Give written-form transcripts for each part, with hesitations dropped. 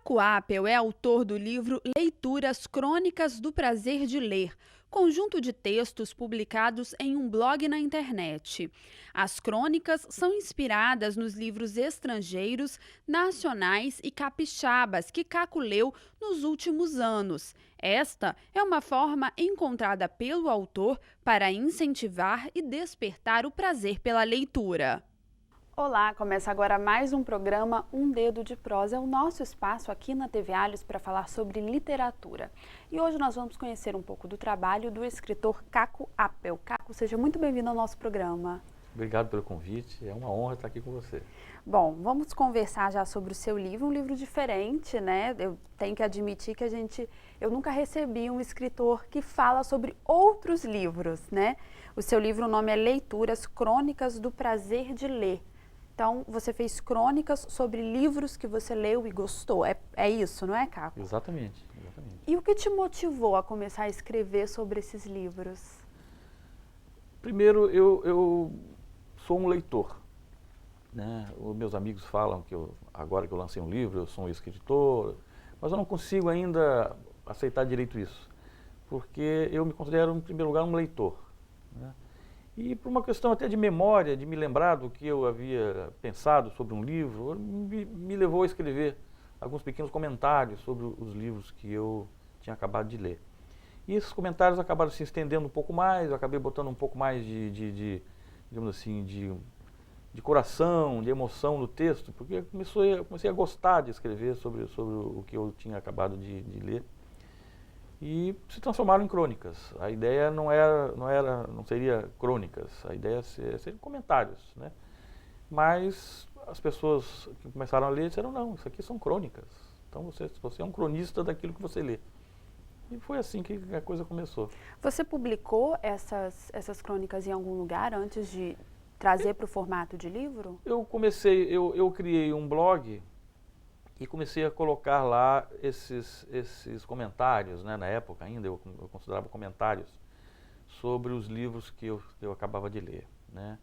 Caco Apel é autor do livro Leituras Crônicas do Prazer de Ler, conjunto de textos publicados em um blog na internet. As crônicas são inspiradas nos livros estrangeiros, nacionais e capixabas que Caco leu nos últimos anos. Esta é uma forma encontrada pelo autor para incentivar e despertar o prazer pela leitura. Olá, começa agora mais um programa Um Dedo de Prosa, é o nosso espaço aqui na TV Alhos para falar sobre literatura. E hoje nós vamos conhecer um pouco do trabalho do escritor Caco Apel. Caco, seja muito bem-vindo ao nosso programa. Obrigado pelo convite, é uma honra estar aqui com você. Bom, vamos conversar já sobre o seu livro, um livro diferente, né? Eu tenho que admitir que eu nunca recebi um escritor que fala sobre outros livros, né? O seu livro, o nome é Leituras Crônicas do Prazer de Ler. Então, você fez crônicas sobre livros que você leu e gostou. É isso, não é, Caco? Exatamente. E o que te motivou a começar a escrever sobre esses livros? Primeiro, eu sou um leitor, né? Os meus amigos falam que agora que eu lancei um livro, eu sou um escritor, mas eu não consigo ainda aceitar direito isso, porque eu me considero, em primeiro lugar, um leitor, né? E por uma questão até de memória, de me lembrar do que eu havia pensado sobre um livro, me levou a escrever alguns pequenos comentários sobre os livros que eu tinha acabado de ler. E esses comentários acabaram se estendendo um pouco mais, eu acabei botando um pouco mais digamos assim, de coração, de emoção no texto, porque eu comecei a gostar de escrever sobre o que eu tinha acabado de ler. E se transformaram em crônicas. A ideia não seria crônicas, a ideia seria comentários, né? Mas as pessoas que começaram a ler disseram, não, isso aqui são crônicas. Então você é um cronista daquilo que você lê. E foi assim que a coisa começou. Você publicou essas crônicas em algum lugar antes de trazer para o formato de livro? Eu criei um blog e comecei a colocar lá esses comentários, né? Na época ainda eu considerava comentários sobre os livros que eu acabava de ler, né?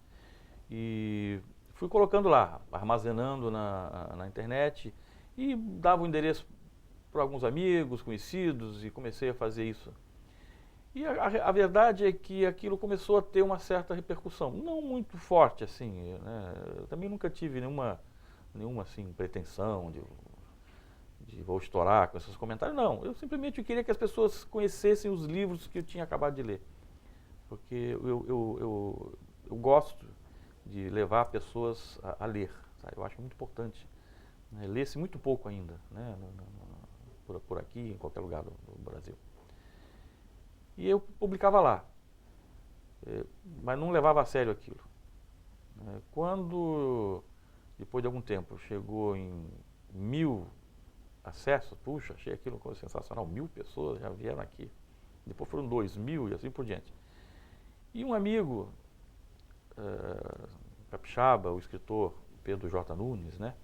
E fui colocando lá, armazenando na internet e dava o endereço para alguns amigos, conhecidos, e comecei a fazer isso. E a verdade é que aquilo começou a ter uma certa repercussão, não muito forte assim, né? Eu também nunca tive nenhuma assim, pretensão de vou estourar com esses comentários, não. Eu simplesmente queria que as pessoas conhecessem os livros que eu tinha acabado de ler. Porque eu gosto de levar pessoas a ler, sabe? Eu acho muito importante, né? Lê-se muito pouco ainda, né? Por aqui, em qualquer lugar do Brasil. E eu publicava lá, mas não levava a sério aquilo. Quando, depois de algum tempo, chegou em 1000 acessos, puxa, achei aquilo uma coisa sensacional, 1000 pessoas já vieram aqui. Depois foram 2000 e assim por diante. E um amigo, capixaba, o escritor Pedro J. Nunes, né,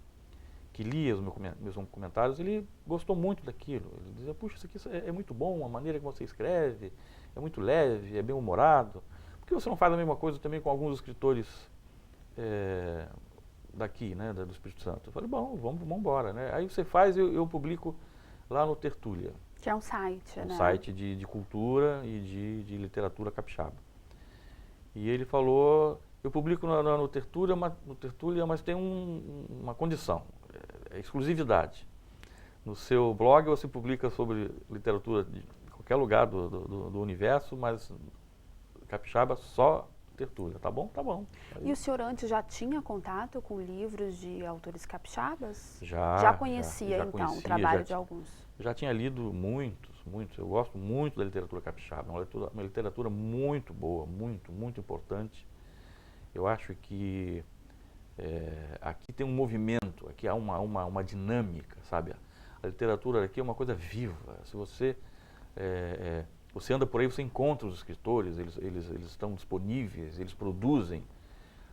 que lia os meus comentários, ele gostou muito daquilo. Ele dizia, puxa, isso aqui é muito bom, a maneira que você escreve, é muito leve, é bem humorado. Por que você não faz a mesma coisa também com alguns escritores daqui, né, do Espírito Santo? Eu falei, bom, vamos embora, né? Aí você faz, eu publico lá no Tertúlia. Que é um site, né? Um site de cultura e de literatura capixaba. E ele falou, eu publico no Tertúlia, mas tem uma condição, exclusividade. No seu blog você publica sobre literatura de qualquer lugar do universo, mas capixaba só Tertúlia. Tá bom? Tá bom. E o senhor antes já tinha contato com livros de autores capixabas? Já conhecia, então, conhecia, o trabalho de alguns? Já tinha lido muitos. Eu gosto muito da literatura capixaba. Uma literatura muito boa, muito importante. Eu acho que aqui tem um movimento, aqui há uma dinâmica, sabe? A literatura aqui é uma coisa viva. Se você você anda por aí, você encontra os escritores, eles estão disponíveis, eles produzem.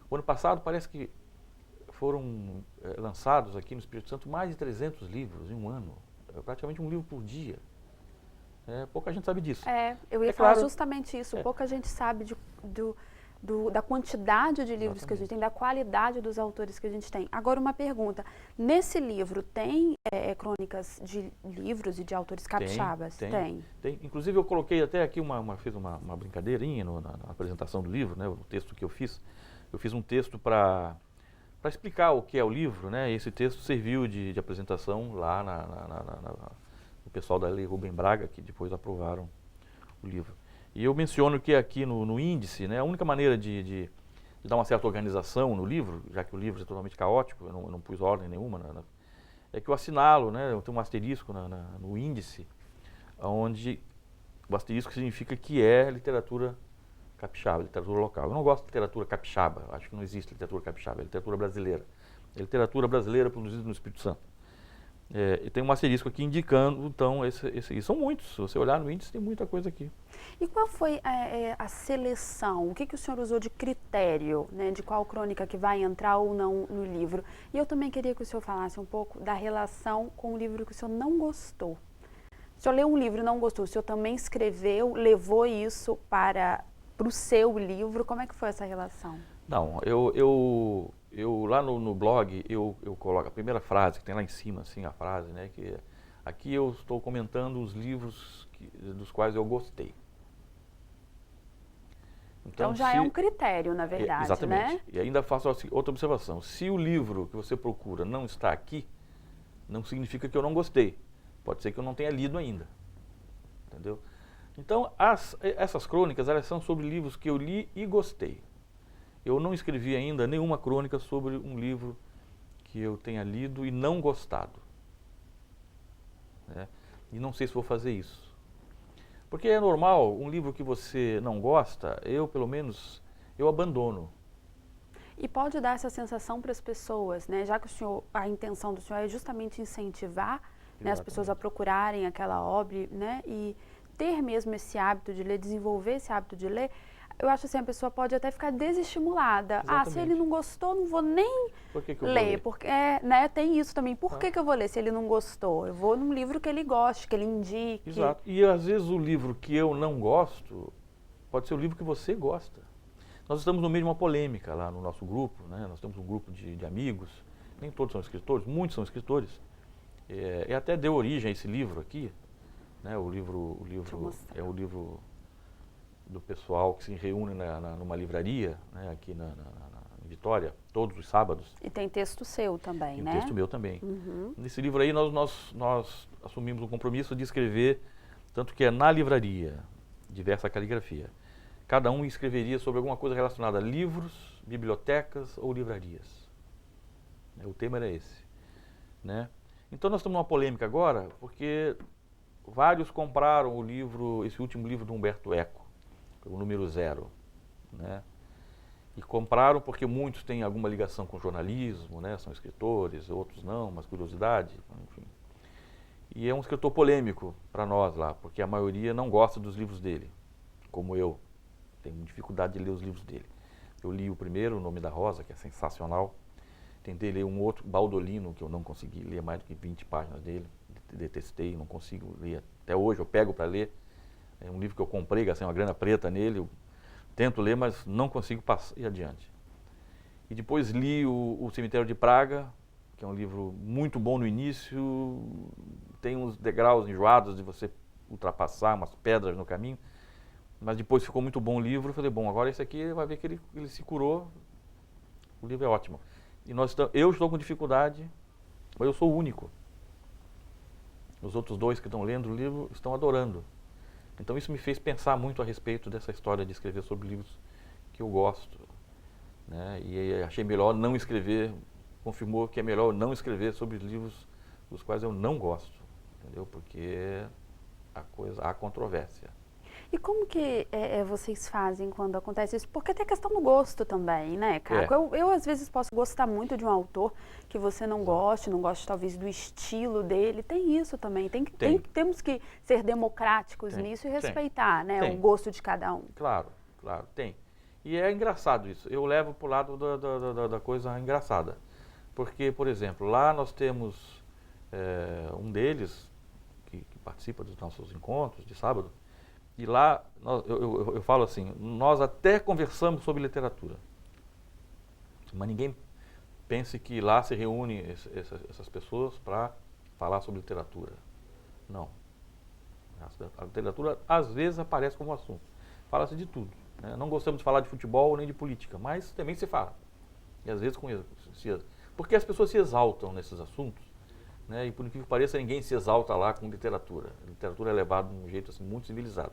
O ano passado parece que foram lançados aqui no Espírito Santo mais de 300 livros em um ano, praticamente um livro por dia. Pouca gente sabe disso. Eu ia falar justamente isso, É. Pouca gente sabe da quantidade de livros que a gente tem, da qualidade dos autores que a gente tem. Agora, uma pergunta. Nesse livro tem crônicas de livros e de autores capixabas? Tem. Inclusive, eu coloquei até aqui, fiz uma brincadeirinha na apresentação do livro, né, o texto que eu fiz. Eu fiz um texto para explicar o que é o livro, né? Esse texto serviu de apresentação lá no pessoal da Lei Rubem Braga, que depois aprovaram o livro. E eu menciono que aqui no índice, né, a única maneira de dar uma certa organização no livro, já que o livro é totalmente caótico, eu não pus ordem nenhuma, é que eu assinalo, né, eu tenho um asterisco no índice, onde o asterisco significa que é literatura capixaba, literatura local. Eu não gosto de literatura capixaba, acho que não existe literatura capixaba, é literatura brasileira. É literatura brasileira produzida no Espírito Santo. E tem um asterisco aqui indicando, então, são muitos. Se você olhar no índice, tem muita coisa aqui. E qual foi a seleção? O que o senhor usou de critério, né, de qual crônica que vai entrar ou não no livro? E eu também queria que o senhor falasse um pouco da relação com o livro que o senhor não gostou. O senhor leu um livro e não gostou, o senhor também escreveu, levou isso para o seu livro? Como é que foi essa relação? Não, eu lá no blog, eu coloco a primeira frase, que tem lá em cima, assim, a frase, né, que aqui eu estou comentando os livros dos quais eu gostei. Então já é um critério, na verdade, exatamente. né? E ainda faço outra observação. Se o livro que você procura não está aqui, não significa que eu não gostei. Pode ser que eu não tenha lido ainda. Entendeu? Então, essas crônicas, elas são sobre livros que eu li e gostei. Eu não escrevi ainda nenhuma crônica sobre um livro que eu tenha lido e não gostado. Né? E não sei se vou fazer isso. Porque é normal, um livro que você não gosta, pelo menos, eu abandono. E pode dar essa sensação para as pessoas, né? Já que a intenção do senhor é justamente incentivar, né, as pessoas a procurarem aquela obra, né, e ter mesmo esse hábito de ler, desenvolver esse hábito de ler, eu acho assim, a pessoa pode até ficar desestimulada. Exatamente. Se ele não gostou, não vou nem ler. Porque, né, tem isso também. Por que eu vou ler se ele não gostou? Eu vou num livro que ele goste, que ele indique. Exato. E às vezes o livro que eu não gosto pode ser o livro que você gosta. Nós estamos no meio de uma polêmica lá no nosso grupo, né? Nós temos um grupo de amigos, nem todos são escritores, muitos são escritores. E até deu origem a esse livro aqui, né? O livro é o livro do pessoal que se reúne numa livraria, né? Aqui em Vitória, todos os sábados. E tem texto seu também, né? Tem texto meu também. Uhum. Nesse livro aí nós assumimos o compromisso de escrever, tanto que é na livraria, diversa caligrafia. Cada um escreveria sobre alguma coisa relacionada a livros, bibliotecas ou livrarias. O tema era esse, né? Então nós estamos numa polêmica agora, porque vários compraram esse último livro do Humberto Eco, o número 0, né? E compraram porque muitos têm alguma ligação com jornalismo, né? São escritores, outros não, mas curiosidade, enfim. E é um escritor polêmico para nós lá, porque a maioria não gosta dos livros dele, como eu. Tenho dificuldade de ler os livros dele. Eu li o primeiro, O Nome da Rosa, que é sensacional. Tentei ler um outro, Baudolino, que eu não consegui ler mais do que 20 páginas dele. Detestei, não consigo ler. Até hoje eu pego para ler. É um livro que eu comprei, gastei uma grana preta nele. Eu tento ler, mas não consigo ir adiante. E depois li o Cemitério de Praga, que é um livro muito bom no início. Tem uns degraus enjoados de você ultrapassar, umas pedras no caminho. Mas depois ficou muito bom o livro. Eu falei, bom, agora esse aqui vai ver que ele se curou. O livro é ótimo. E eu estou com dificuldade, mas eu sou o único. Os outros dois que estão lendo o livro estão adorando. Então isso me fez pensar muito a respeito dessa história de escrever sobre livros que eu gosto, né? E achei melhor não escrever, confirmou que é melhor não escrever sobre livros dos quais eu não gosto, entendeu? Porque há controvérsia. E como que vocês fazem quando acontece isso? Porque tem a questão do gosto também, né, Caco? Eu às vezes posso gostar muito de um autor que você não goste talvez do estilo dele. Tem isso também. Temos que ser democráticos nisso e respeitar, né, o gosto de cada um. Claro, tem. E é engraçado isso. Eu levo para o lado da coisa engraçada. Porque, por exemplo, lá nós temos um deles que participa dos nossos encontros de sábado. E lá, eu falo assim, nós até conversamos sobre literatura, mas ninguém pense que lá se reúne essas pessoas para falar sobre literatura. Não. A literatura, às vezes, aparece como assunto. Fala-se de tudo. Né? Não gostamos de falar de futebol nem de política, mas também se fala. E às vezes porque as pessoas se exaltam nesses assuntos, né? E por incrível que pareça, ninguém se exalta lá com literatura. A literatura é levada de um jeito assim, muito civilizado.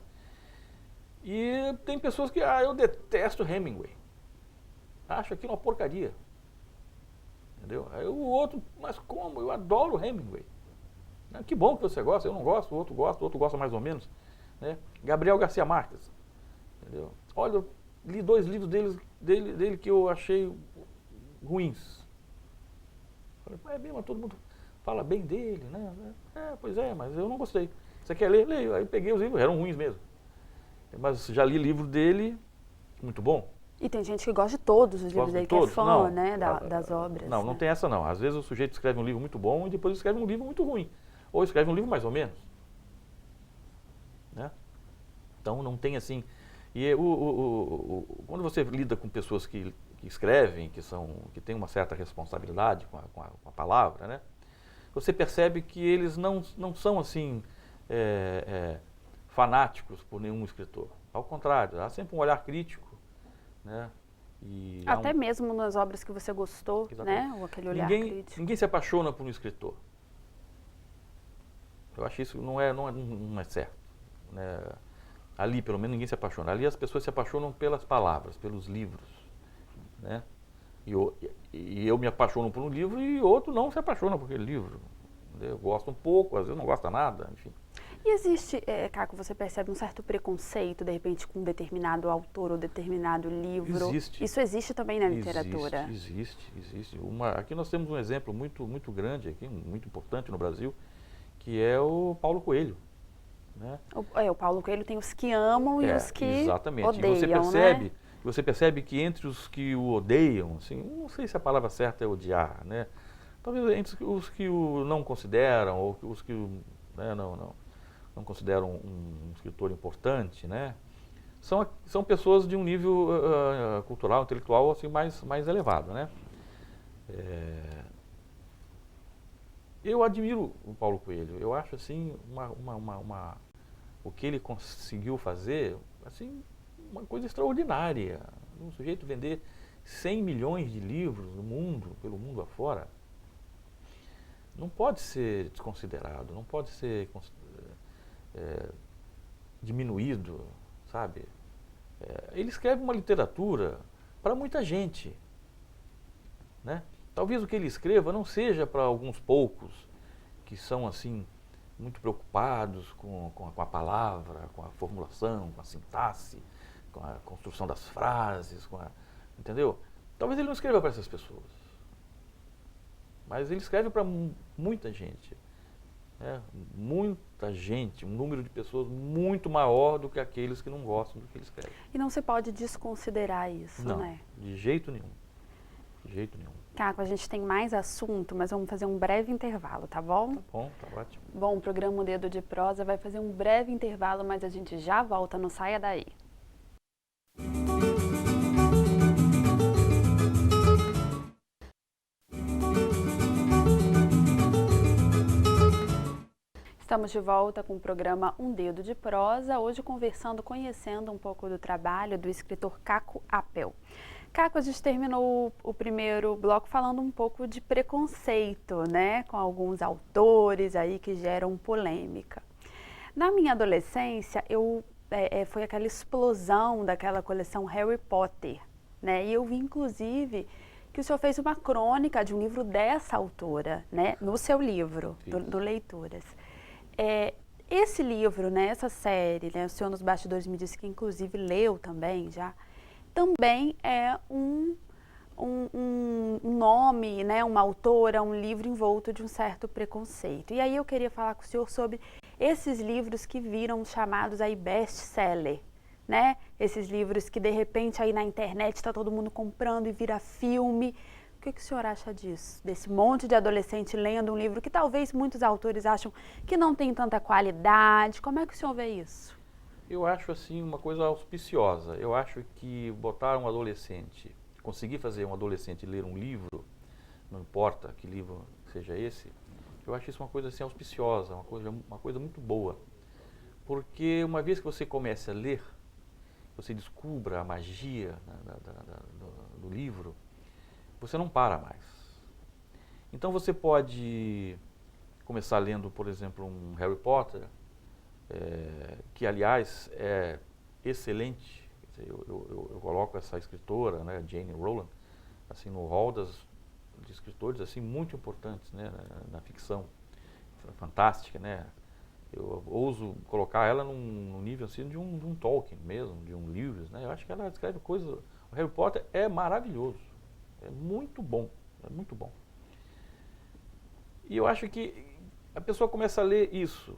E tem pessoas que, eu detesto Hemingway. Acho aquilo uma porcaria. Entendeu? Aí o outro, mas como? Eu adoro Hemingway. Que bom que você gosta, eu não gosto, o outro gosta mais ou menos. Né? Gabriel Garcia Marques. Entendeu? Olha, eu li 2 livros dele que eu achei ruins. Falei, mas todo mundo fala bem dele, né? Pois é, mas eu não gostei. Você quer ler? Leio. Aí eu peguei os livros, eram ruins mesmo. Mas já li livro dele, muito bom. E tem gente que gosta de todos os livros dele, que é fã, não, né, das obras. Não, não tem essa não. Às vezes o sujeito escreve um livro muito bom e depois escreve um livro muito ruim. Ou escreve um livro mais ou menos. Né? Então não tem assim... E quando você lida com pessoas que escrevem, que têm uma certa responsabilidade com a palavra, né? Você percebe que eles não são assim fanáticos por nenhum escritor. Ao contrário, há sempre um olhar crítico, né? E até mesmo nas obras que você gostou, exatamente, né? Ou aquele olhar crítico. Ninguém se apaixona por um escritor. Eu acho isso não é certo. Né? Ali, pelo menos, ninguém se apaixona. Ali as pessoas se apaixonam pelas palavras, pelos livros. Né? E eu me apaixono por um livro e outro não se apaixona por aquele livro. Eu gosto um pouco, às vezes não gosta nada, enfim. E existe, Caco, você percebe um certo preconceito, de repente, com um determinado autor ou determinado livro? Existe. Isso existe também na literatura? Existe. Aqui nós temos um exemplo muito grande, aqui, muito importante no Brasil, que é o Paulo Coelho. Né? O Paulo Coelho tem os que amam e os que exatamente. odeiam, Você percebe que entre os que o odeiam, assim, não sei se a palavra certa é odiar, né? Talvez entre os que o não consideram, ou os que não consideram um escritor importante, né? São pessoas de um nível cultural, intelectual assim, mais elevado, né? Eu admiro o Paulo Coelho. Eu acho assim o que ele conseguiu fazer, assim, uma coisa extraordinária. Um sujeito vender 100 milhões de livros no mundo, pelo mundo afora, não pode ser desconsiderado, não pode ser diminuído, sabe? Ele escreve uma literatura para muita gente, né? Talvez o que ele escreva não seja para alguns poucos que são assim muito preocupados com a palavra, com a formulação, com a sintaxe, com a construção das frases, entendeu? Talvez ele não escreva para essas pessoas, mas ele escreve para muita gente. Muita gente, um número de pessoas muito maior do que aqueles que não gostam do que ele escreve. E não se pode desconsiderar isso, não, né? De jeito nenhum. De jeito nenhum. Caco, a gente tem mais assunto, mas vamos fazer um breve intervalo, tá bom? Tá bom, tá ótimo. Bom, o programa O Dedo de Prosa vai fazer um breve intervalo, mas a gente já volta, não saia daí. Estamos de volta com o programa Um Dedo de Prosa, hoje conhecendo um pouco do trabalho do escritor Caco Apel. Caco, a gente terminou o primeiro bloco falando um pouco de preconceito, né, com alguns autores aí que geram polêmica. Na minha adolescência, foi aquela explosão daquela coleção Harry Potter, né, e eu vi inclusive que o senhor fez uma crônica de um livro dessa autora, né, no seu livro, do Leituras. Esse livro, né, essa série, né, o senhor nos bastidores me disse que inclusive leu também já, também é um nome, né, uma autora, um livro envolto de um certo preconceito. E aí eu queria falar com o senhor sobre esses livros que viram chamados aí best-seller, né? Esses livros que de repente aí na internet está todo mundo comprando e vira filme. O que o senhor acha disso? Desse monte de adolescente lendo um livro que talvez muitos autores acham que não tem tanta qualidade. Como é que o senhor vê isso? Eu acho assim uma coisa auspiciosa. Eu acho que botar um adolescente, conseguir fazer um adolescente ler um livro, não importa que livro seja esse, eu acho isso uma coisa assim auspiciosa, uma coisa muito boa. Porque uma vez que você comece a ler, você descubra a magia do livro, você não para mais. Então você pode começar lendo, por exemplo, um Harry Potter, que aliás é excelente. Quer dizer, eu coloco essa escritora, né, J.K. Rowling, assim, no hall de escritores assim, muito importantes, né, na ficção fantástica, né? Eu ouso colocar ela num nível assim de um Tolkien mesmo, de um Lewis, né? Eu acho que ela escreve coisas. O Harry Potter é maravilhoso, é muito bom, é muito bom. E eu acho que a pessoa começa a ler isso,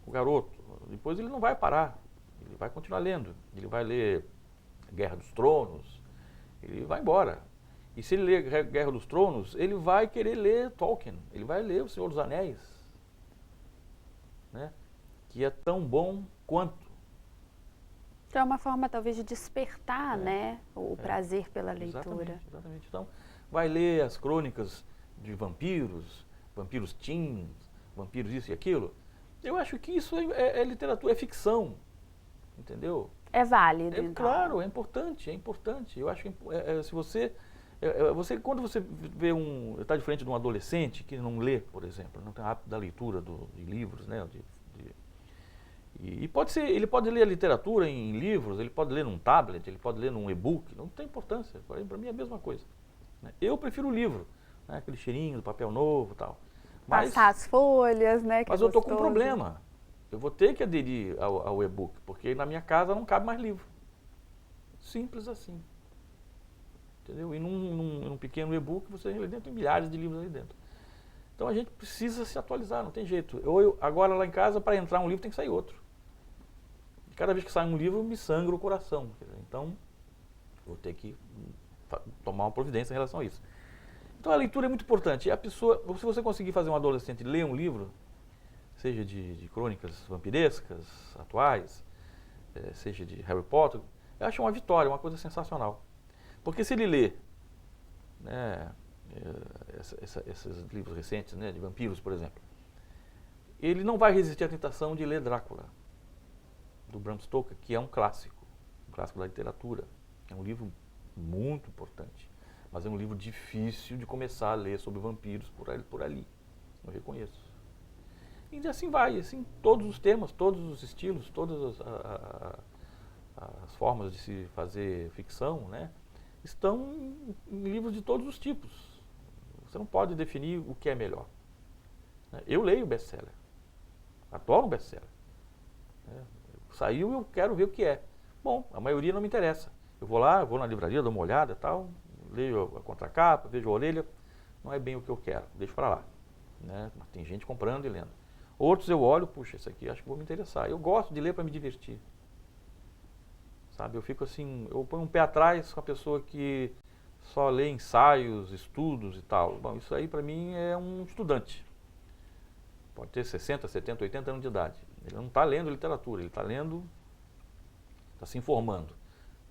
o garoto, depois ele não vai parar, ele vai continuar lendo, ele vai ler Guerra dos Tronos, ele vai embora. E se ele ler Guerra dos Tronos, ele vai querer ler Tolkien, ele vai ler O Senhor dos Anéis, né? Que é tão bom quanto. Então é uma forma talvez de despertar, né, o prazer pela leitura. Exatamente. Então, vai ler as crônicas de vampiros, vampiros teens, vampiros isso e aquilo. Eu acho que isso é literatura, é ficção, entendeu? É válido, então. Claro, é importante, é importante. Eu acho que se você, quando você vê está de frente de um adolescente que não lê, por exemplo, não tem hábito da leitura de livros, né? E pode ser, ele pode ler a literatura em livros, ele pode ler num tablet, ele pode ler num e-book, não tem importância, para mim é a mesma coisa, né? Eu prefiro o livro, né? Aquele cheirinho do papel novo e tal. Passar as folhas, né? Mas eu estou com um problema, eu vou ter que aderir ao e-book, porque na minha casa não cabe mais livro. Simples assim. Entendeu? E num pequeno e-book você ali dentro tem milhares de livros ali dentro. Então a gente precisa se atualizar, não tem jeito. Agora lá em casa, para entrar um livro tem que sair outro. Cada vez que sai um livro, me sangra o coração. Então, vou ter que tomar uma providência em relação a isso. Então, a leitura é muito importante. A pessoa, se você conseguir fazer um adolescente ler um livro, seja de crônicas vampirescas, atuais, seja de Harry Potter, eu acho uma vitória, uma coisa sensacional. Porque se ele lê, né, esses livros recentes, né, de vampiros, por exemplo, ele não vai resistir à tentação de ler Drácula, do Bram Stoker, que é um clássico da literatura. É um livro muito importante, mas é um livro difícil de começar a ler sobre vampiros por ali. Eu reconheço. E assim vai, assim, todos os temas, todos os estilos, todas as formas de se fazer ficção, né, estão em livros de todos os tipos. Você não pode definir o que é melhor. Eu leio best-seller, adoro um best-seller. Saiu e eu quero ver o que é. Bom, a maioria não me interessa. Eu vou lá, vou na livraria, dou uma olhada e tal, leio a contracapa, vejo a orelha, não é bem o que eu quero, deixo para lá, né? Mas tem gente comprando e lendo. Outros eu olho, puxa, esse aqui acho que vou me interessar. Eu gosto de ler para me divertir. Sabe, eu fico assim, eu ponho um pé atrás com a pessoa que só lê ensaios, estudos e tal. Bom, isso aí para mim é um estudante. Pode ter 60, 70, 80 anos de idade. Ele não está lendo literatura, ele está lendo, está se informando,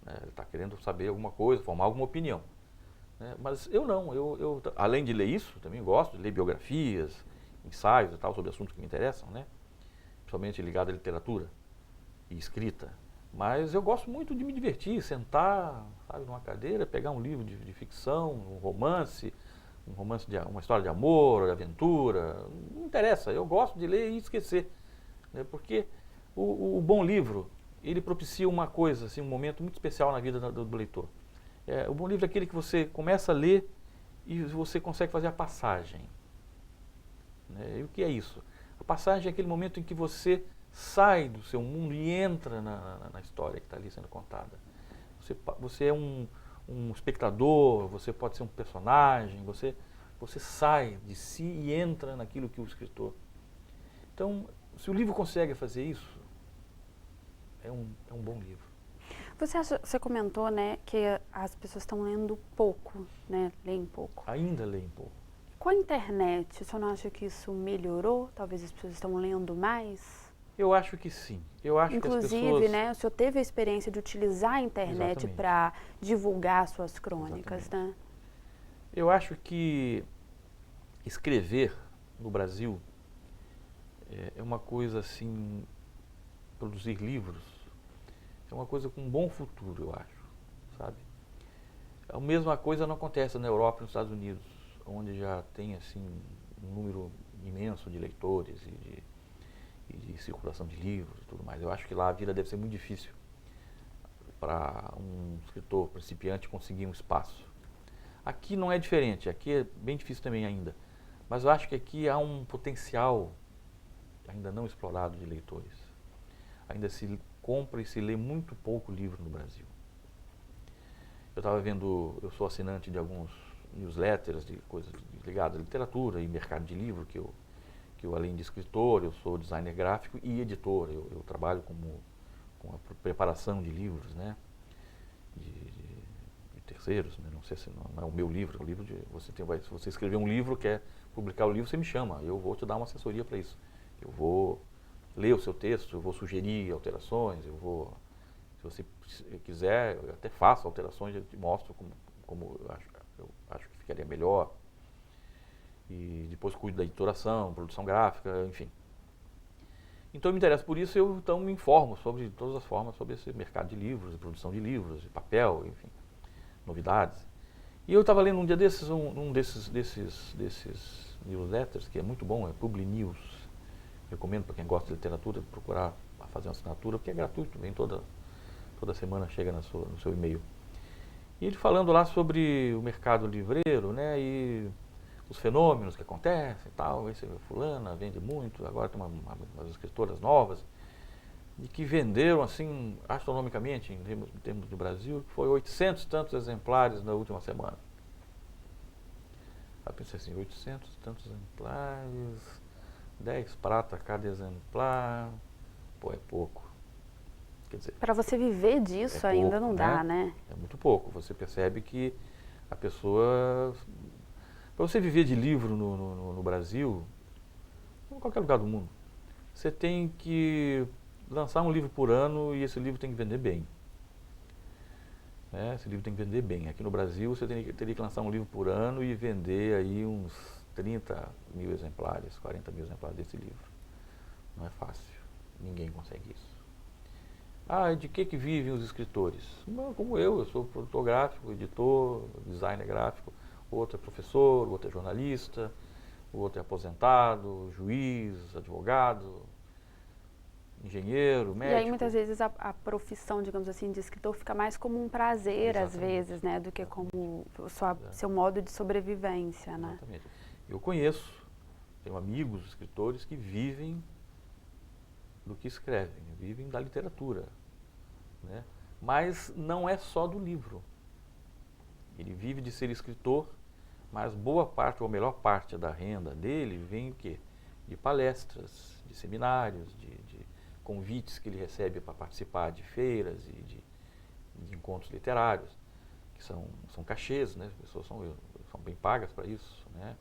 né? Ele está querendo saber alguma coisa, formar alguma opinião, né? Mas eu não, eu, além de ler isso, também gosto de ler biografias, ensaios e tal, sobre assuntos que me interessam, né? Principalmente ligado à literatura e escrita. Mas eu gosto muito de me divertir, sentar, sabe, numa cadeira, pegar um livro de ficção, um romance uma história de amor, de aventura, não interessa, eu gosto de ler e esquecer, né? Porque o bom livro, ele propicia uma coisa, assim, um momento muito especial na vida do leitor. O bom livro é aquele que você começa a ler e você consegue fazer a passagem, né? E o que é isso? A passagem é aquele momento em que você sai do seu mundo e entra na história que está ali sendo contada. Você é um espectador, você pode ser um personagem, você sai de si e entra naquilo que o escritor. Então, se o livro consegue fazer isso, é um bom livro. Você comentou, né, que as pessoas estão lendo pouco, né, leem pouco. Ainda leem pouco. Com a internet, você não acha que isso melhorou? Talvez as pessoas estão lendo mais? Eu acho que sim. Eu acho que as Inclusive, pessoas... né, o senhor teve a experiência de utilizar a internet Exatamente. para divulgar suas crônicas, Exatamente. né? Eu acho que escrever no Brasil é uma coisa assim, produzir livros, é uma coisa com um bom futuro, eu acho, sabe? A mesma coisa não acontece na Europa e nos Estados Unidos, onde já tem assim um número imenso de leitores e de circulação de livros e tudo mais. Eu acho que lá a vida deve ser muito difícil para um escritor principiante conseguir um espaço. Aqui não é diferente, aqui é bem difícil também ainda, mas eu acho que aqui há um potencial ainda não explorado de leitores. Ainda se compra e se lê muito pouco livro no Brasil. Eu estava vendo, eu sou assinante de alguns newsletters de coisas ligadas à literatura e mercado de livro, que eu além de escritor, eu sou designer gráfico e editor. Eu trabalho com a preparação de livros, né? De terceiros, né? Não sei se não é o meu livro, é o livro de... se você escrever um livro, quer publicar o livro, você me chama, eu vou te dar uma assessoria para isso. Eu vou ler o seu texto, eu vou sugerir alterações, se você quiser, eu até faço alterações, eu te mostro como eu acho que ficaria melhor. E depois cuido da editoração, produção gráfica, enfim. Então eu me interesso por isso, eu então me informo sobre todas as formas sobre esse mercado de livros, de produção de livros, de papel, enfim, novidades. E eu estava lendo um dia desses, um desses newsletters, que é muito bom, é Publi News. Recomendo para quem gosta de literatura procurar fazer uma assinatura, porque é gratuito, vem toda semana, chega no seu e-mail. E ele falando lá sobre o mercado livreiro, né, e os fenômenos que acontecem e tal, esse fulana vende muito, agora tem umas escritoras novas, e que venderam assim, astronomicamente, em termos do Brasil, que foi 800 e tantos exemplares na última semana. Eu pensei assim, 800 e tantos exemplares, 10 prata cada exemplar, pô, é pouco. Quer dizer, para você viver disso ainda pouco, não dá, né? É muito pouco. Você percebe que a pessoa... Para você viver de livro no Brasil, ou em qualquer lugar do mundo, você tem que lançar um livro por ano e esse livro tem que vender bem. Esse livro tem que vender bem. Aqui no Brasil você teria que lançar um livro por ano e vender aí uns 30 mil exemplares, 40 mil exemplares desse livro. Não é fácil. Ninguém consegue isso. Ah, de que vivem os escritores? Como eu sou produtor gráfico, editor, designer gráfico. O outro é professor, o outro é jornalista, o outro é aposentado, juiz, advogado, engenheiro, médico. E aí muitas vezes a profissão, digamos assim, de escritor fica mais como um prazer, às vezes, né, do que como seu modo de sobrevivência, né? Exatamente. Eu tenho amigos escritores que vivem do que escrevem, vivem da literatura, né? Mas não é só do livro. Ele vive de ser escritor, mas boa parte, ou a melhor parte da renda dele vem o quê? De palestras, de seminários, de convites que ele recebe para participar de feiras e de encontros literários, que são cachês, né? As pessoas são bem pagas para isso, né?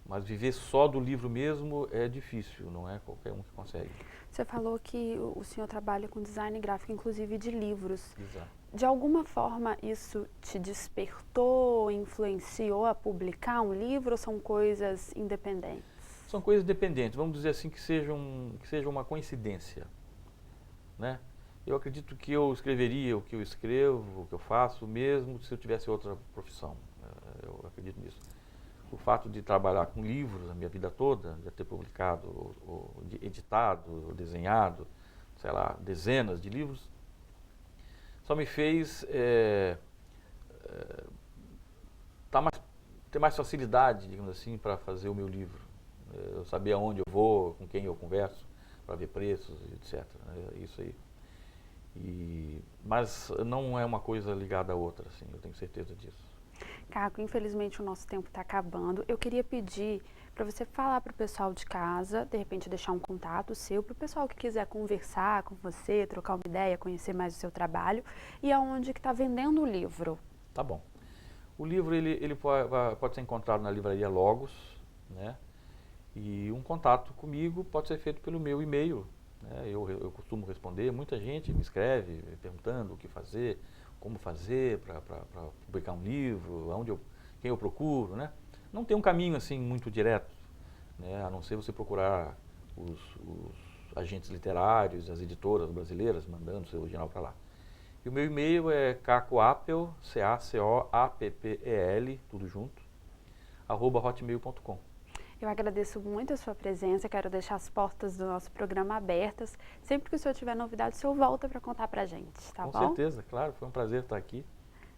Mas viver só do livro mesmo é difícil, não é qualquer um que consegue. Você falou que o senhor trabalha com design gráfico, inclusive de livros. Exato. De alguma forma isso te despertou, influenciou a publicar um livro ou são coisas independentes? São coisas dependentes, vamos dizer assim, que seja uma coincidência, né? Eu acredito que eu escreveria o que eu escrevo, o que eu faço, mesmo se eu tivesse outra profissão. Eu acredito nisso. O fato de trabalhar com livros a minha vida toda, de ter publicado, ou editado, ou desenhado, sei lá, dezenas de livros, só me fez ter mais facilidade, digamos assim, para fazer o meu livro. Eu saber aonde eu vou, com quem eu converso, para ver preços, etc. Isso aí. Mas não é uma coisa ligada à outra, assim, eu tenho certeza disso. Caco, infelizmente o nosso tempo está acabando. Eu queria pedir para você falar para o pessoal de casa, de repente deixar um contato seu, para o pessoal que quiser conversar com você, trocar uma ideia, conhecer mais o seu trabalho, e aonde que está vendendo o livro. Tá bom. O livro ele pode ser encontrado na livraria Logos, né? E um contato comigo pode ser feito pelo meu e-mail, né? Eu costumo responder, muita gente me escreve perguntando o que fazer, como fazer para publicar um livro, quem eu procuro, né? Não tem um caminho assim muito direto, né? A não ser você procurar os agentes literários, as editoras brasileiras, mandando o seu original para lá. E o meu e-mail é cacoappel, CACOAPPEL, tudo junto, @hotmail.com. Eu agradeço muito a sua presença, quero deixar as portas do nosso programa abertas. Sempre que o senhor tiver novidade, o senhor volta para contar para a gente, tá bom? Com certeza, claro, foi um prazer estar aqui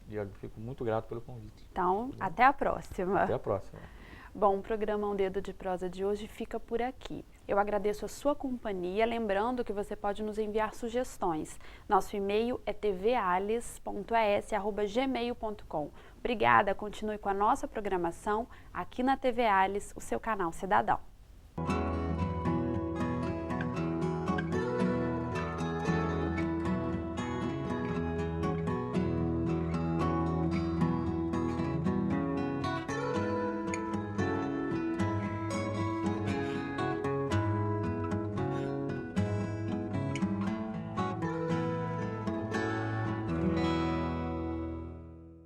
e eu fico muito grato pelo convite. Então, até a próxima. Até a próxima. Bom, o programa Um Dedo de Prosa de hoje fica por aqui. Eu agradeço a sua companhia, lembrando que você pode nos enviar sugestões. Nosso e-mail é tvales.es@gmail.com. Obrigada, continue com a nossa programação aqui na TV Alice, o seu canal cidadão.